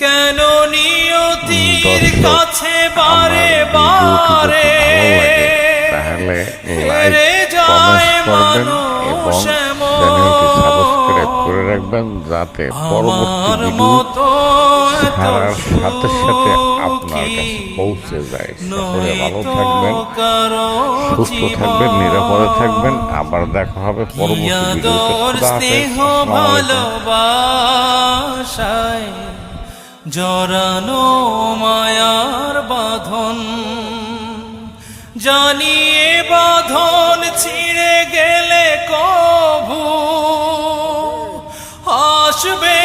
কেন নিয়তির কাছে বারে বারে তাহলে হেরে যায় মানুষ চ্যানেলটি সাবস্ক্রাইব করে রাখবেন, যাতে পরবর্তী ভিডিও ছাড়ার সাথে সাথে আপনার কাছে পৌঁছে যায়। সকলে ভালো থাকবেন, সুস্থ থাকবেন, নিরাপদে থাকবেন। আবার দেখা হবে পরবর্তী ভিডিওতে। খোদা হাফেজ। ভালোবাসায় জড়ানো মায়ার বাঁধন, জানিয়ে বাঁধন ছিঁড়ে গেলে কভু আসবে